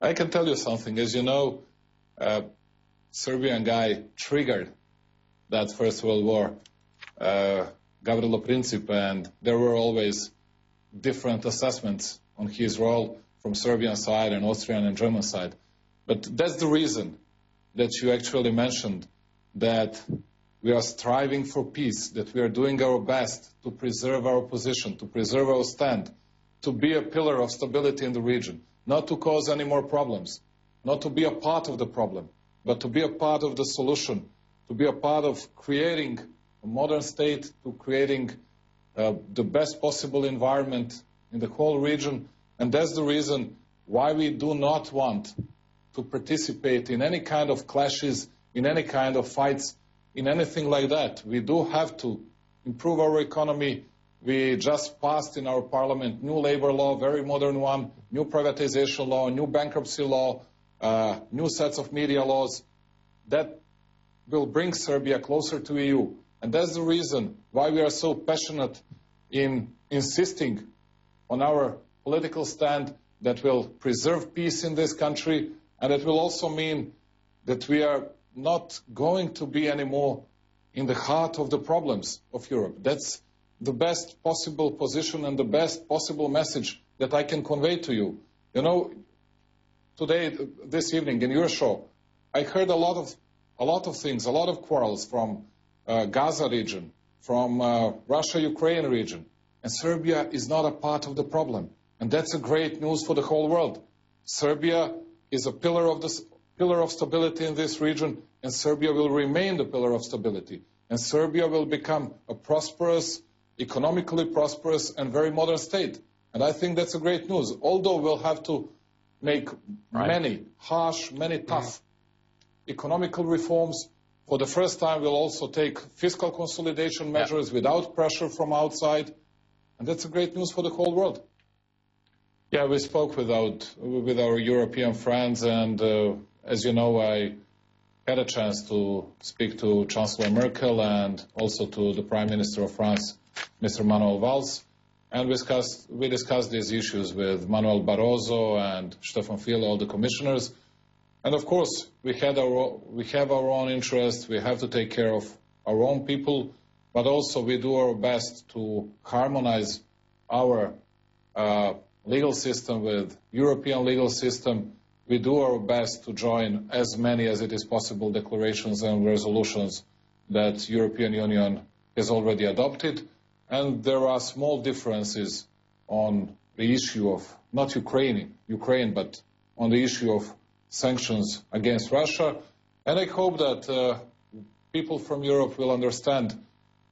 I can tell you something. As you know, Serbian guy triggered that First World War, Gavrilo Princip, and there were always different assessments on his role from Serbian side and Austrian and German side. But that's the reason that you actually mentioned that we are striving for peace, that we are doing our best to preserve our position, to preserve our stand, to be a pillar of stability in the region, not to cause any more problems, not to be a part of the problem, but to be a part of the solution, to be a part of creating a modern state, to creating the best possible environment in the whole region. And that's the reason why we do not want to participate in any kind of clashes, in any kind of fights, in anything like that. We do have to improve our economy. We just passed in our parliament new labor law, very modern one, new privatization law, new bankruptcy law, new sets of media laws that will bring Serbia closer to EU. And that's the reason why we are so passionate in insisting on our political stand that will preserve peace in this country, and it will also mean that we are not going to be anymore in the heart of the problems of Europe. That's the best possible position and the best possible message that I can convey to you. You know, today, this evening in your show, I heard a lot of things, a lot of quarrels from Gaza region, from Russia-Ukraine region, and Serbia is not a part of the problem. And that's a great news for the whole world. Serbia is a pillar of stability in this region, and Serbia will remain the pillar of stability. And Serbia will become a prosperous, economically prosperous and very modern state. And I think that's a great news. Although we'll have to make many harsh, many tough economical reforms. For the first time, we'll also take fiscal consolidation measures without pressure from outside. And that's a great news for the whole world. Yeah, we spoke with our European friends, and as you know, I had a chance to speak to Chancellor Merkel and also to the Prime Minister of France, Mr. Manuel Valls, and we discussed these issues with Manuel Barroso and Stefan Füle, all the commissioners. And of course, we have our own interests. We have to take care of our own people, but also we do our best to harmonize our legal system with European legal system. We do our best to join as many as it is possible declarations and resolutions that European Union has already adopted. And there are small differences on the issue of, not Ukraine, but on the issue of sanctions against Russia. And I hope that people from Europe will understand the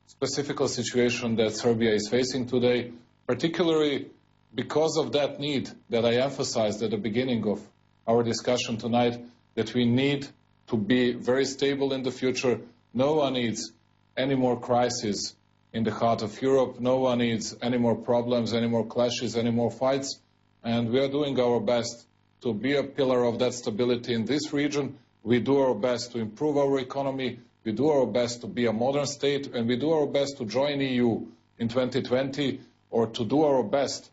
specific situation that Serbia is facing today, particularly because of that need that I emphasized at the beginning of our discussion tonight, that we need to be very stable in the future. No one needs any more crises in the heart of Europe. No one needs any more problems, any more clashes, any more fights. And we are doing our best to be a pillar of that stability in this region. We do our best to improve our economy. We do our best to be a modern state. And we do our best to join EU in 2020, or to do our best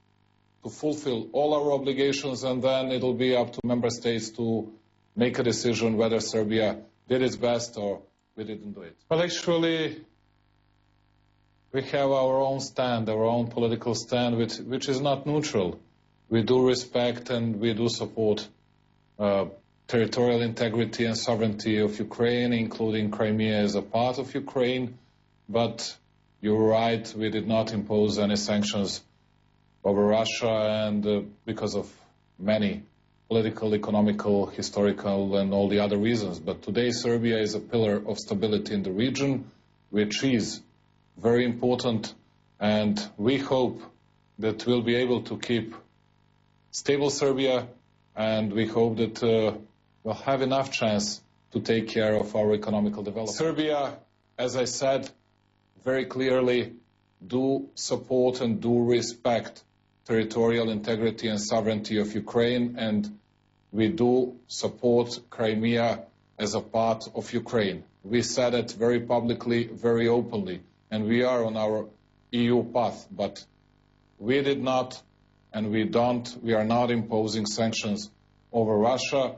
to fulfill all our obligations, and then it will be up to member states to make a decision whether Serbia did its best or we didn't do it. Well, actually, we have our own stand, our own political stand, which is not neutral. We do respect and we do support territorial integrity and sovereignty of Ukraine, including Crimea as a part of Ukraine. But you're right, we did not impose any sanctions over Russia, and because of many political, economical, historical, and all the other reasons. But today Serbia is a pillar of stability in the region, which is very important, and we hope that we'll be able to keep stable Serbia, and we hope that we'll have enough chance to take care of our economical development. Serbia, as I said very clearly, do support and do respect territorial integrity and sovereignty of Ukraine, and we do support Crimea as a part of Ukraine. We said it very publicly, very openly, and we are on our EU path, but we did not, and we are not imposing sanctions over Russia,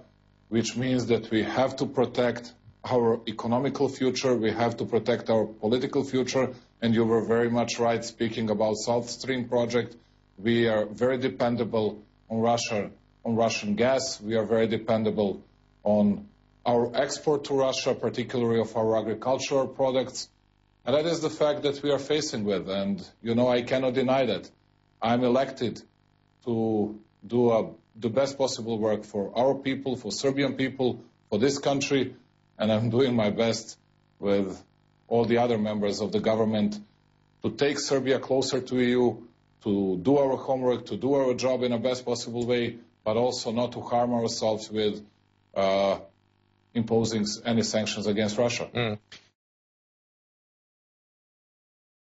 which means that we have to protect our economical future, we have to protect our political future, and you were very much right speaking about South Stream project. We are very dependable on Russia, on Russian gas. We are very dependable on our export to Russia, particularly of our agricultural products. And that is the fact that we are facing with. And, you know, I cannot deny that. I'm elected to do the best possible work for our people, for Serbian people, for this country, and I'm doing my best with all the other members of the government to take Serbia closer to EU, to do our homework, to do our job in the best possible way, but also not to harm ourselves with imposing any sanctions against Russia.